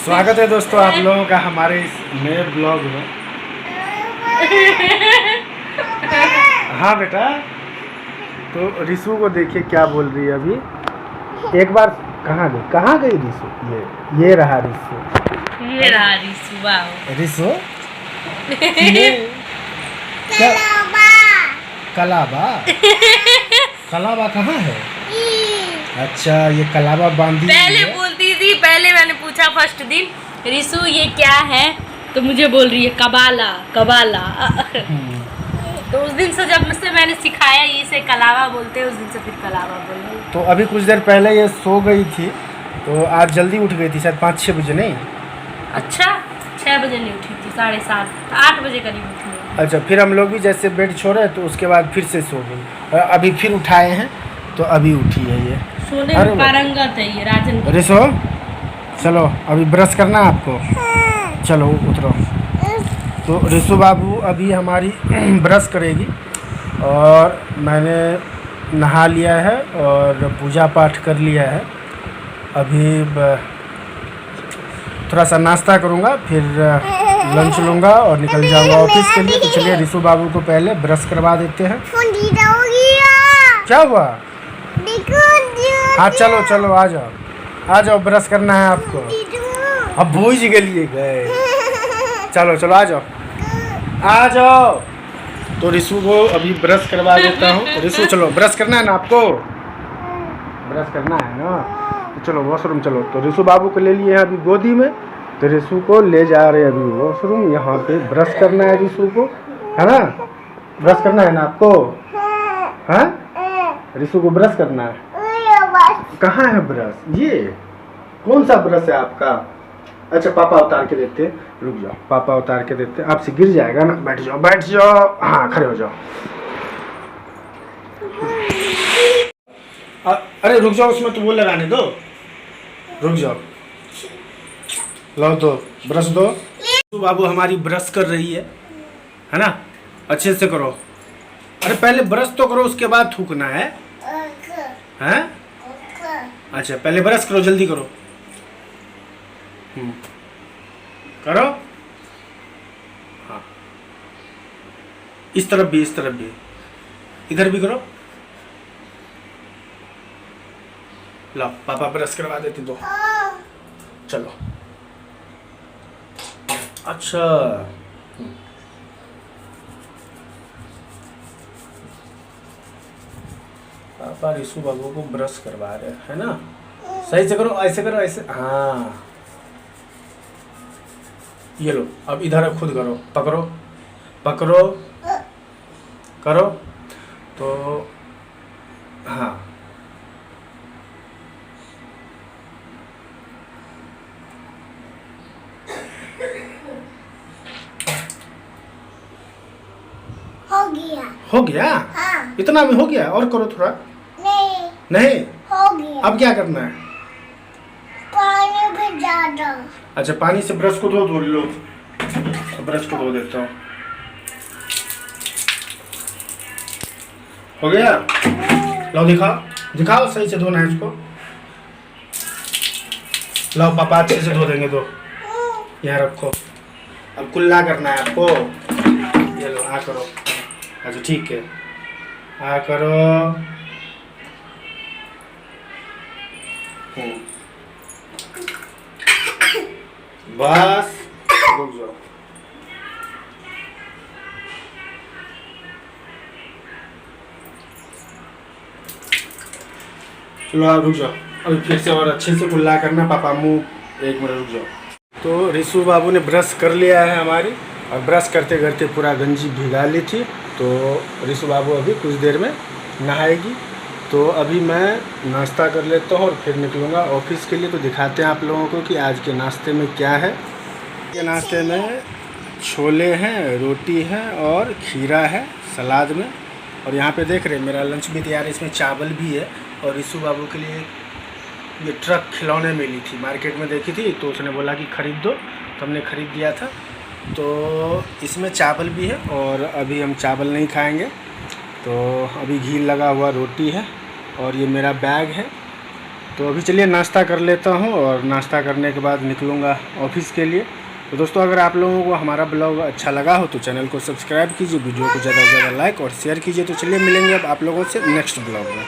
स्वागत है दोस्तों आप लोगों का हमारे इस नए ब्लॉग में। हाँ बेटा, तो रिसु को देखिए क्या बोल रही है अभी। एक बार कहाँ गई रिसु? ये रहा रिसु। वाह रिसु कलाबा कलाबा कहाँ है? अच्छा, ये कलाबा बांधी पहले बोलती थी। पहले मैंने पूछा फर्स्ट दिन, रिसु ये क्या है, तो मुझे बोल रही है कबाला कबाला। तो उस दिन से जब मुझसे मैंने सिखाया ये से कलावा बोलते हैं, उस दिन से फिर कलावा बोल रही। तो अभी कुछ देर पहले ये सो गई थी, तो आज जल्दी उठ गई थी, शायद 5-6 बजे। नहीं, अच्छा 6 बजे नहीं उठी थी, 7:30 8 बजे करीब उठी। अच्छा, फिर हम लोग भी जैसे बेड छोड़े तो उसके बाद फिर से सो गई, और अभी फिर उठाए हैं तो अभी उठी है ये। सोने में पारंगत है ये राजन। रिसो चलो, अभी ब्रश करना है आपको, चलो उतरो। तो रिसु बाबू अभी हमारी ब्रश करेगी, और मैंने नहा लिया है और पूजा पाठ कर लिया है। अभी थोड़ा सा नाश्ता करूँगा, फिर लंच लूँगा और निकल जाऊँगा ऑफिस के लिए। तो चलिए रिसु बाबू को पहले ब्रश करवा देते हैं। क्या हुआ? हाँ चलो चलो, आ जाओ, ब्रश करना है आपको। अब भूज के लिए गए। चलो चलो, आ जाओ। तो रिसु को अभी ब्रश करवा देता हूँ। रिसु चलो, ब्रश करना है ना आपको? ब्रश करना है ना, तो चलो वॉशरूम चलो। तो रिसु बाबू को ले लिए हैं अभी गोदी में, तो रिसु को ले जा रहे हैं अभी वॉशरूम। यहाँ पे ब्रश करना है रिसु को, है ना? ब्रश करना है ना आपको? हाँ, रिसु को ब्रश करना है। कहाँ है ब्रश? ये कौन सा ब्रश है आपका? अच्छा, पापा उतार के देते, रुक जाओ, पापा उतार के देते। आपसे गिर जाएगा ना, बैठ जाओ। हाँ, खड़े हो जाओ। अरे रुक जाओ, उसमें तो वो लगाने दो, रुक जाओ। लो दो, ब्रश दो। तो बाबू हमारी ब्रश कर रही है ना? अच्छे से करो। अरे पहले ब्रश तो करो, उसके बाद थूकना है। हैं? अच्छा, पहले ब्रश करो, जल्दी करो। करो। हाँ, इस तरफ भी, इधर भी करो। लो, पापा ब्रश करवा देते दो। चलो, अच्छा। पापा रिसु बाबू को ब्रश करवा रहे हैं ना? सही से करो, ऐसे करो, ऐसे। हाँ, ये लो, अब इधर खुद करो, पकड़ो करो। तो हाँ, हो गया। हाँ। इतना में हो गया, और करो थोड़ा। नहीं हो गया। अब क्या करना है? पानी भी ज्यादा। अच्छा, पानी से ब्रश को धो लो। ब्रश को धो देता हूँ। हो गया? लो, दिखाओ सही से धोना है इसको। लो, पापा अच्छे से धो देंगे। दो, यहाँ रखो। अब कुल्ला करना है आपको। ये लो, आ करो। अच्छा ठीक है, आ करो। बस, रुक जाओ। चलो आप रुक जाओ, अभी फिर से और अच्छे से कुल्ला करना। पापा मुँह एक मिनट रुक जाओ। तो रिसु बाबू ने ब्रश कर लिया है हमारी, और ब्रश करते करते पूरा गंजी भिगा ली थी। तो रिसु बाबू अभी कुछ देर में नहाएगी। तो अभी मैं नाश्ता कर लेता हूँ और फिर निकलूँगा ऑफिस के लिए। तो दिखाते हैं आप लोगों को कि आज के नाश्ते में क्या है। ये नाश्ते में छोले हैं, रोटी है और खीरा है सलाद में। और यहाँ पे देख रहे हैं मेरा लंच भी तैयार है, इसमें चावल भी है। और रिसु बाबू के लिए ये ट्रक खिलौने मिली थी, मार्केट में देखी थी, तो उसने बोला कि ख़रीद दो, तो हमने ख़रीद दिया था। तो इसमें चावल भी है, और अभी हम चावल नहीं खाएंगे। तो अभी घी लगा हुआ रोटी है, और ये मेरा बैग है। तो अभी चलिए नाश्ता कर लेता हूँ और नाश्ता करने के बाद निकलूँगा ऑफिस के लिए। तो दोस्तों अगर आप लोगों को हमारा ब्लॉग अच्छा लगा हो तो चैनल को सब्सक्राइब कीजिए, वीडियो को ज़्यादा से ज़्यादा लाइक और शेयर कीजिए। तो चलिए मिलेंगे अब आप लोगों से नेक्स्ट ब्लॉग में।